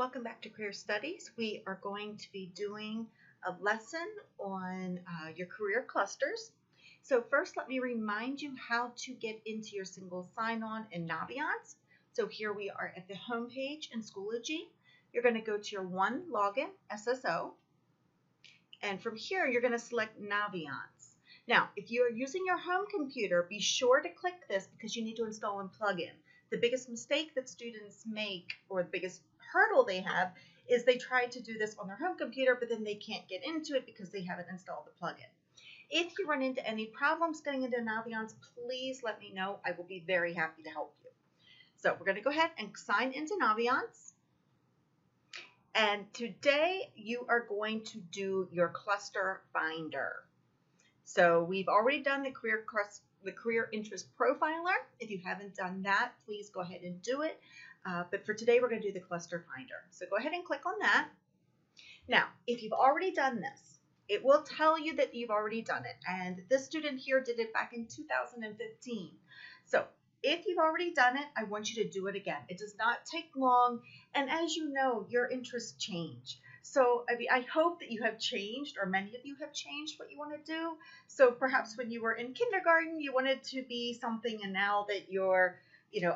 Welcome back to Career Studies. We are going to be doing a lesson on your career clusters. So first, let me remind you how to get into your single sign-on in Naviance. So here we are at the home page in Schoology. You're going to go to your one login, SSO, and from here you're going to select Naviance. Now, if you are using your home computer, be sure to click this because you need to install a plugin. The biggest mistake that students make, or the biggest hurdle they have, is they try to do this on their home computer, but then they can't get into it because they haven't installed the plugin. If you run into any problems getting into Naviance, please let me know. I will be very happy to help you. So we're going to go ahead and sign into Naviance. And today you are going to do your cluster finder. So we've already done the career interest profiler. If you haven't done that, please go ahead and do it. But for today, we're going to do the cluster finder. So go ahead and click on that. Now, if you've already done this, it will tell you that you've already done it. And this student here did it back in 2015. So if you've already done it, I want you to do it again. It does not take long. And as you know, your interests change. So I hope that you have changed, or many of you have changed what you want to do. So perhaps when you were in kindergarten, you wanted to be something, and now that you're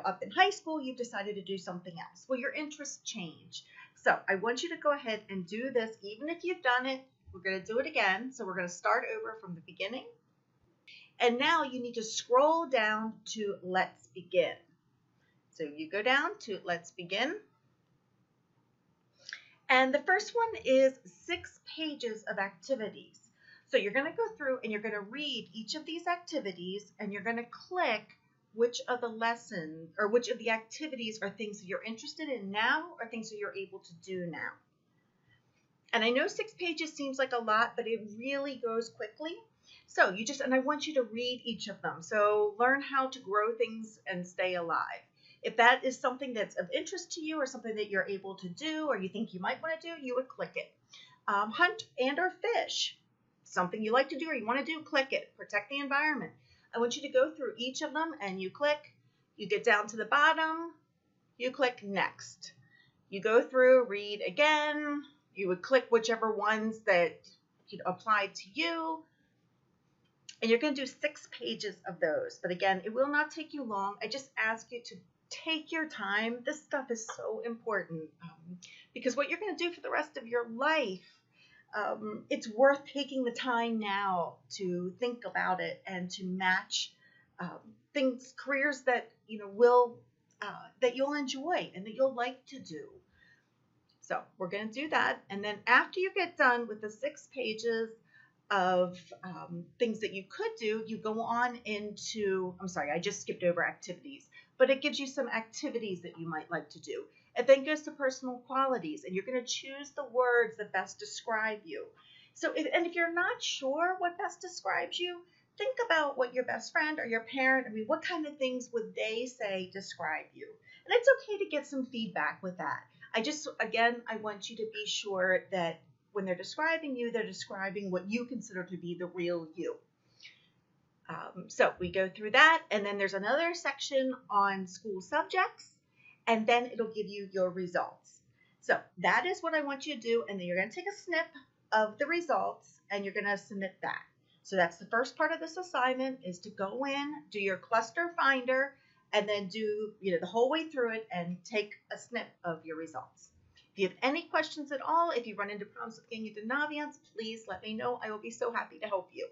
up in high school, you've decided to do something else. Well, your interests change. So I want you to go ahead and do this. Even if you've done it, we're going to do it again. So we're going to start over from the beginning. And now you need to scroll down to Let's Begin. So you go down to Let's Begin. And the first one is 6 pages of activities. So you're going to go through and you're going to read each of these activities, and you're going to click which of the lessons or which of the activities are things that you're interested in now or things that you're able to do now. And I know 6 pages seems like a lot, but it really goes quickly. So and I want you to read each of them. So learn how to grow things and stay alive. If that is something that's of interest to you or something that you're able to do or you think you might want to do, you would click it. Hunt and or fish, something you like to do or you want to do, click it. Protect the environment. I want you to go through each of them and you click. You get down to the bottom, you click next. You go through, read again. You would click whichever ones that apply to you. And you're going to do 6 pages of those. But again, it will not take you long. I just ask you to take your time. This stuff is so important because what you're going to do for the rest of your life, it's worth taking the time now to think about it and to match careers that that you'll enjoy and that you'll like to do. So we're going to do that, and then after you get done with the 6 pages of things that you could do, you go on into, I'm sorry, I just skipped over activities, but it gives you some activities that you might like to do. It then goes to personal qualities, and you're going to choose the words that best describe you. So if you're not sure what best describes you, think about what your best friend or your parent, what kind of things would they say describe you? And it's okay to get some feedback with that. I want you to be sure that when they're describing you, they're describing what you consider to be the real you. So we go through that, and then there's another section on school subjects, and then it'll give you your results. So that is what I want you to do, and then you're going to take a snip of the results, and you're going to submit that. So that's the first part of this assignment, is to go in, do your cluster finder, and then do the whole way through it and take a snip of your results. If you have any questions at all, if you run into problems with getting into Naviance, please let me know. I will be so happy to help you.